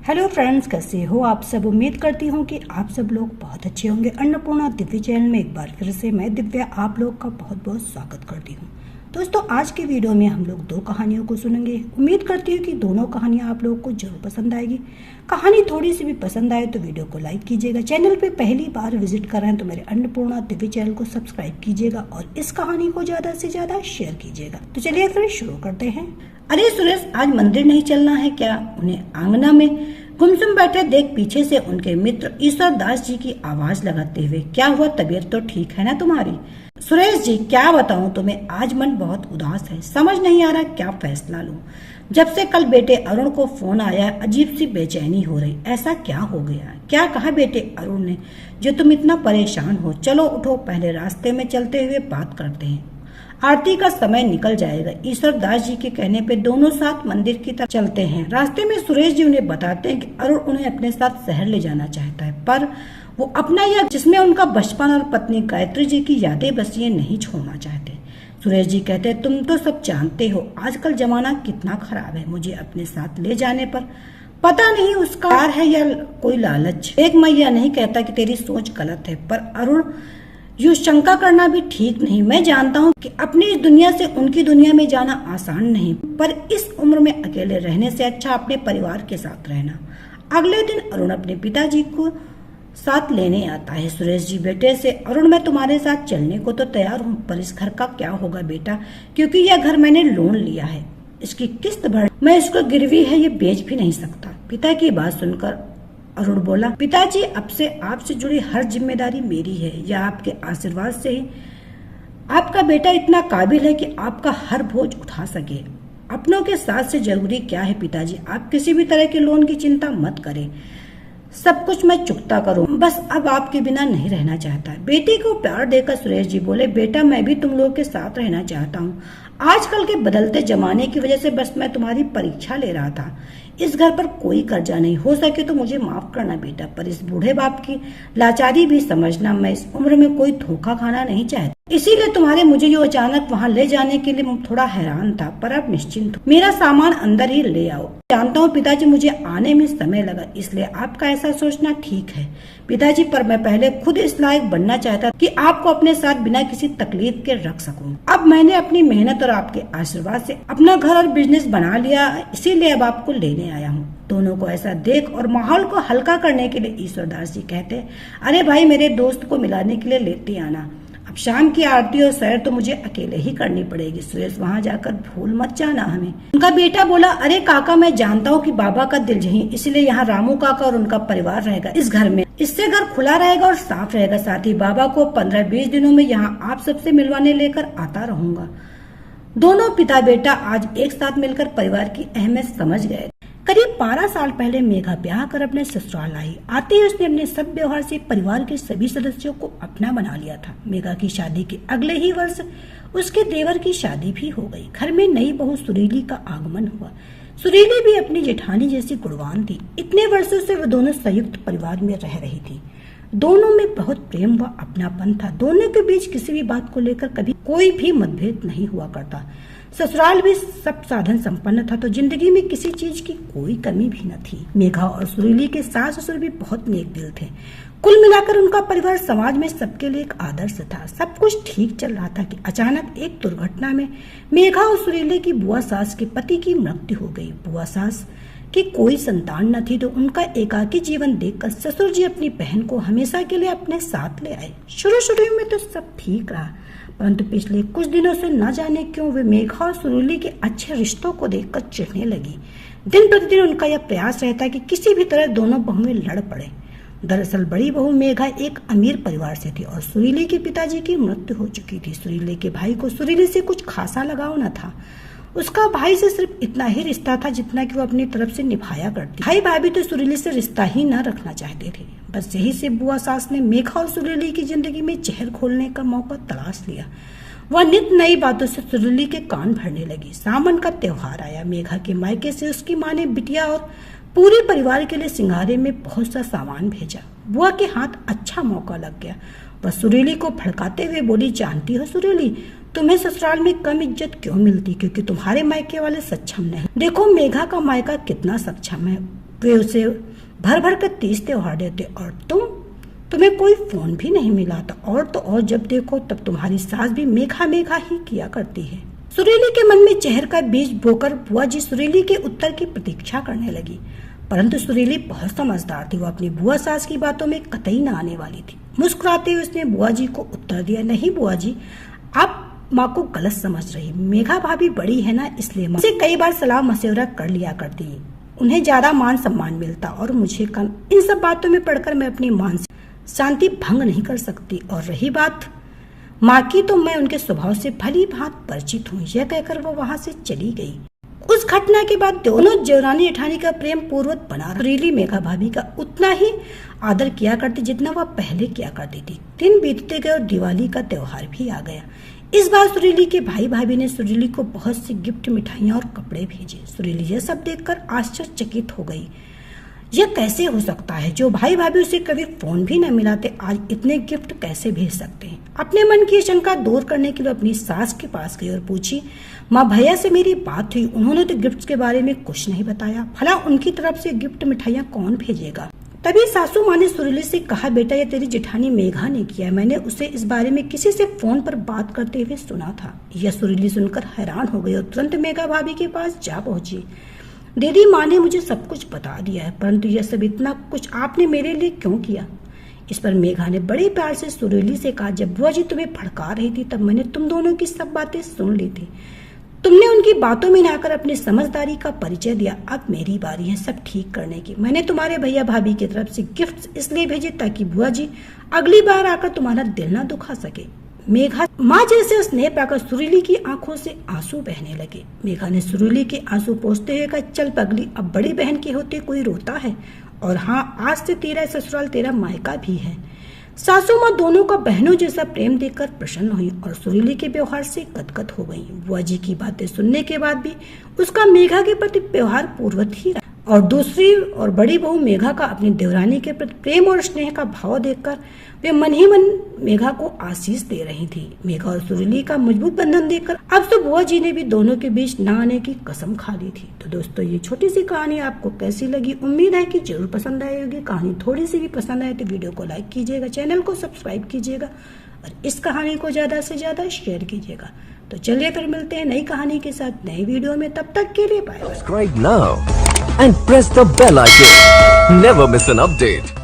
Hello friends, कैसे हो आप सब। उम्मीद करती हूँ कि आप सब लोग बहुत अच्छे होंगे। अन्नपूर्णा दिव्य चैनल में एक बार फिर से मैं दिव्या आप लोग का बहुत बहुत स्वागत करती हूँ। दोस्तों, आज की वीडियो में हम लोग दो कहानियों को सुनेंगे। उम्मीद करती हूँ कि दोनों कहानियाँ आप लोगों को जरूर पसंद आएगी। कहानी थोड़ी सी भी पसंद आए तो वीडियो को लाइक कीजिएगा। चैनल पे पहली बार विजिट कर रहे हैं तो मेरे अन्नपूर्णा दिव्य चैनल को सब्सक्राइब कीजिएगा और इस कहानी को ज्यादा से ज्यादा शेयर कीजिएगा। तो चलिए फिर शुरू करते हैं। अरे सुरेश, आज मंदिर नहीं चलना है क्या? उन्हें आंगना में गुमसुम बैठे देख पीछे से उनके मित्र ईश्वर दास जी की आवाज लगाते हुए, क्या हुआ, तबीयत तो ठीक है ना तुम्हारी? सुरेश जी, क्या बताऊं तुम्हें, आज मन बहुत उदास है। समझ नहीं आ रहा क्या फैसला लूं। जब से कल बेटे अरुण को फोन आया, अजीब सी बेचैनी हो रही। ऐसा क्या हो गया? क्या कहा बेटे अरुण ने जो तुम इतना परेशान हो? चलो उठो, पहले रास्ते में चलते हुए बात करते हैं। आरती का समय निकल जाएगा। ईश्वर दास जी के कहने पे दोनों साथ मंदिर की तरफ चलते हैं। रास्ते में सुरेश जी उन्हें बताते हैं कि अरुण उन्हें अपने साथ शहर ले जाना चाहता है, पर वो अपना यह जिसमें उनका बचपन और पत्नी गायत्री जी की यादें बसी नहीं छोड़ना चाहते। सुरेश जी कहते हैं, तुम तो सब जानते हो आजकल जमाना कितना खराब है। मुझे अपने साथ ले जाने पर पता नहीं उसका प्यार है या कोई लालच। एक मैं यह नहीं कहता कि तेरी सोच गलत है, पर अरुण यूं शंका करना भी ठीक नहीं। मैं जानता हूँ कि अपनी इस दुनिया से उनकी दुनिया में जाना आसान नहीं, पर इस उम्र में अकेले रहने से अच्छा अपने परिवार के साथ रहना। अगले दिन अरुण अपने पिताजी को साथ लेने आता है। सुरेश जी बेटे से, अरुण मैं तुम्हारे साथ चलने को तो तैयार हूँ, पर इस घर का क्या होगा बेटा, क्योंकि यह घर मैंने लोन लिया है, इसकी किस्त भर, मैं इसको गिरवी है ये बेच भी नहीं सकता। पिता की बात सुनकर अरुण बोला, पिताजी अब से आपसे जुड़ी हर जिम्मेदारी मेरी है। या आपके आशीर्वाद से ही आपका बेटा इतना काबिल है कि आपका हर बोझ उठा सके। अपनों के साथ से जरूरी क्या है पिताजी, आप किसी भी तरह के लोन की चिंता मत करें, सब कुछ मैं चुकता करूं, बस अब आपके बिना नहीं रहना चाहता। बेटी को प्यार देकर सुरेश जी बोले, बेटा मैं भी तुम लोग के साथ रहना चाहता हूँ। आजकल के बदलते जमाने की वजह से बस मैं तुम्हारी परीक्षा ले रहा था। इस घर पर कोई कर्जा नहीं, हो सके तो मुझे माफ करना बेटा, पर इस बूढ़े बाप की लाचारी भी समझना। मैं इस उम्र में कोई धोखा खाना नहीं चाहता, इसीलिए तुम्हारे मुझे जो अचानक वहाँ ले जाने के लिए थोड़ा हैरान था, पर अब निश्चिंत हो। मेरा सामान अंदर ही ले आओ। जानता हूँ पिताजी मुझे आने में समय लगा, इसलिए आपका ऐसा सोचना ठीक है पिताजी, पर मैं पहले खुद इस लायक बनना चाहता कि आपको अपने साथ बिना किसी तकलीफ के रख सकूं। अब मैंने अपनी मेहनत और आपके आशीर्वाद से अपना घर और बिजनेस बना लिया, इसीलिए अब आपको लेने आया हूँ। दोनों को ऐसा देख और माहौल को हल्का करने के लिए ईश्वर दास जी कहते, अरे भाई मेरे दोस्त को मिलाने के लिए लेते आना। अब शाम की आरती और सैर तो मुझे अकेले ही करनी पड़ेगी। सुरेश वहाँ जाकर भूल मत जाना हमें। उनका बेटा बोला, अरे काका मैं जानता हूँ कि बाबा का दिल यही, इसलिए यहाँ रामू काका और उनका परिवार रहेगा इस घर में। इससे घर खुला रहेगा और साफ रहेगा। साथ ही बाबा को 15-20 दिनों में यहाँ आप सबसे मिलवाने लेकर आता रहूंगा। दोनों पिता बेटा आज एक साथ मिलकर परिवार की अहमियत समझ गए। करीब 12 साल पहले मेघा ब्याह कर अपने ससुराल आई। आते ही उसने अपने सब व्यवहार से परिवार के सभी सदस्यों को अपना बना लिया था। मेघा की शादी के अगले ही वर्ष उसके देवर की शादी भी हो गई। घर में नई बहू सुरीली का आगमन हुआ। सुरीली भी अपनी जेठानी जैसी गुणवान थी। इतने वर्षों से वो दोनों संयुक्त परिवार में रह रही थी। दोनों में बहुत प्रेम व अपनापन था। दोनों के बीच किसी भी बात को लेकर कभी कोई भी मतभेद नहीं हुआ करता। ससुराल भी सब साधन संपन्न था, तो जिंदगी में किसी चीज की कोई कमी भी न थी। मेघा और सुरीली के सास ससुर भी बहुत नेक दिल थे। कुल मिलाकर उनका परिवार समाज में सबके लिए एक आदर्श था। सब कुछ ठीक चल रहा था कि अचानक एक दुर्घटना में मेघा और सुरीली की बुआ सास के पति की मृत्यु हो गई। बुआ सास की कोई संतान न थी, तो उनका एकाकी जीवन देखकर ससुर जी अपनी बहन को हमेशा के लिए अपने साथ ले आए। शुरू में तो सब ठीक रहा, परंतु पिछले कुछ दिनों से न जाने क्यों वे मेघा और सुरीली के अच्छे रिश्तों को देखकर चिढ़ने लगी। दिन प्रतिदिन उनका यह प्रयास रहता कि किसी भी तरह दोनों बहुएं लड़ पड़े। दरअसल बड़ी बहू मेघा एक अमीर परिवार से थी और सुरीली के पिताजी की मृत्यु हो चुकी थी। सुरीली के भाई को सुरीली से कुछ खासा लगाव न था। उसका भाई से सिर्फ इतना ही रिश्ता था जितना कि वो अपनी तरफ से निभाया करती। भाई भाभी तो सुरीली से रिश्ता ही न रखना चाहते थे। बस यही से बुआ सास ने मेघा और सुरीली की जिंदगी में जहर खोलने का मौका तलाश लिया। वह नित नई बातों से सुरीली के कान भरने लगी। सावन का त्योहार आया। मेघा के मायके से उसकी माँ ने बिटिया और पूरे परिवार के लिए सिंगारे में बहुत सा सामान भेजा। बुआ के हाथ अच्छा मौका लग गया। वह सुरीली को भड़काते हुए बोली, जानती हो सुरीली, तुम्हें ससुराल में कम इज्जत क्यों मिलती? क्योंकि तुम्हारे मायके वाले सक्षम नहीं। देखो मेघा का मायका कितना सक्षम है, वे उसे भर भर कर तीज त्योहार देते और तुम्हें कोई फोन भी नहीं मिला था। और तो और जब देखो तब तुम्हारी सास भी मेघा मेघा ही किया करती है। सुरीली के मन में जहर का बीज बोकर बुआ जी सुरीली के उत्तर की प्रतीक्षा करने लगी, परंतु सुरीली बहुत समझदार थी। वो अपनी बुआ सास की बातों में कतई न आने वाली थी। मुस्कुराते हुए उसने बुआ जी को उत्तर दिया, नहीं बुआ जी, आप माँ को गलत समझ रही। मेघा भाभी बड़ी है ना, इसलिए माँ से कई बार सलाह मशवरा कर लिया करती है, उन्हें ज्यादा मान सम्मान मिलता और मुझे कम। इन सब बातों में पढ़कर मैं अपनी मानसिक शांति भंग नहीं कर सकती। और रही बात माँ की, तो मैं उनके स्वभाव से भली भांति परिचित हूँ। यह कहकर वो वहाँ से चली गई। उस घटना के बाद दोनों जेठानी जेठानी का प्रेम पूर्वक बना रहा। सुरीली मेघा भाभी का उतना ही आदर किया करती जितना वह पहले किया करती थी। दिन बीतते गए और दिवाली का त्योहार भी आ गया। इस बार सुरीली के भाई भाभी ने सुरीली को बहुत सी गिफ्ट, मिठाइयाँ और कपड़े भेजे। सुरीली यह सब देखकर आश्चर्यचकित हो गई। यह कैसे हो सकता है, जो भाई भाभी उसे कभी फोन भी न मिलाते आज इतने गिफ्ट कैसे भेज सकते हैं। अपने मन की शंका दूर करने के लिए अपनी सास के पास गई और पूछी, माँ भैया से मेरी बात हुई, उन्होंने तो गिफ्ट के बारे में कुछ नहीं बताया, भला उनकी तरफ से गिफ्ट मिठाइयाँ कौन भेजेगा। तभी सासू माँ ने सुरीली से कहा, बेटा ये तेरी जेठानी मेघा ने किया, मैंने उसे इस बारे में किसी से फोन पर बात करते हुए सुना था। यह सुरीली सुनकर हैरान हो गई और तुरंत मेघा भाभी के पास जा पहुंची। दीदी, माँ ने मुझे सब कुछ बता दिया है, परंतु यह सब इतना कुछ आपने मेरे लिए क्यों किया। इस पर मेघा ने बड़े प्यार से सुरीली से कहा, जब बुआ जी तुम्हें भड़का रही थी तब मैंने तुम दोनों की सब बातें सुन ली थी। तुमने उनकी बातों में आकर अपनी समझदारी का परिचय दिया। अब मेरी बारी है सब ठीक करने की। मैंने तुम्हारे भैया भाभी की तरफ से गिफ्ट्स इसलिए भेजे ताकि बुआ जी अगली बार आकर तुम्हारा दिल ना दुखा सके। मेघा माँ जैसे स्नेह पाकर सुरीली की आंखों से आंसू बहने लगे। मेघा ने सुरीली के आंसू पोंछते हुए कहा, चल पगली, अब बड़ी बहन के होते कोई रोता है, और हाँ, आज से तेरा ससुराल तेरा मायका भी है। सासू माँ दोनों का बहनों जैसा प्रेम देखकर प्रसन्न हुई और सुरीली के व्यवहार से गदगद हो गई। बुआ जी की बातें सुनने के बाद भी उसका मेघा के प्रति व्यवहार पूर्ववत ही रहा। और दूसरी और बड़ी बहू मेघा का अपनी देवरानी के प्रति प्रेम और स्नेह का भाव देखकर वे मन ही मन मेघा को आशीष दे रही थी। मेघा और सुरीली का मजबूत बंधन देखकर अब तो बुआ जी ने भी दोनों के बीच न आने की कसम खा ली थी। तो दोस्तों, ये छोटी सी कहानी आपको कैसी लगी? उम्मीद है कि जरूर पसंद आई होगी। कहानी थोड़ी सी भी पसंद आए तो वीडियो को लाइक कीजिएगा, चैनल को सब्सक्राइब कीजिएगा और इस कहानी को ज्यादा से ज्यादा शेयर कीजिएगा। तो चलिए फिर मिलते हैं नई कहानी के साथ नई वीडियो में। तब तक के लिए bye. Subscribe now and press the bell icon. Never miss an update.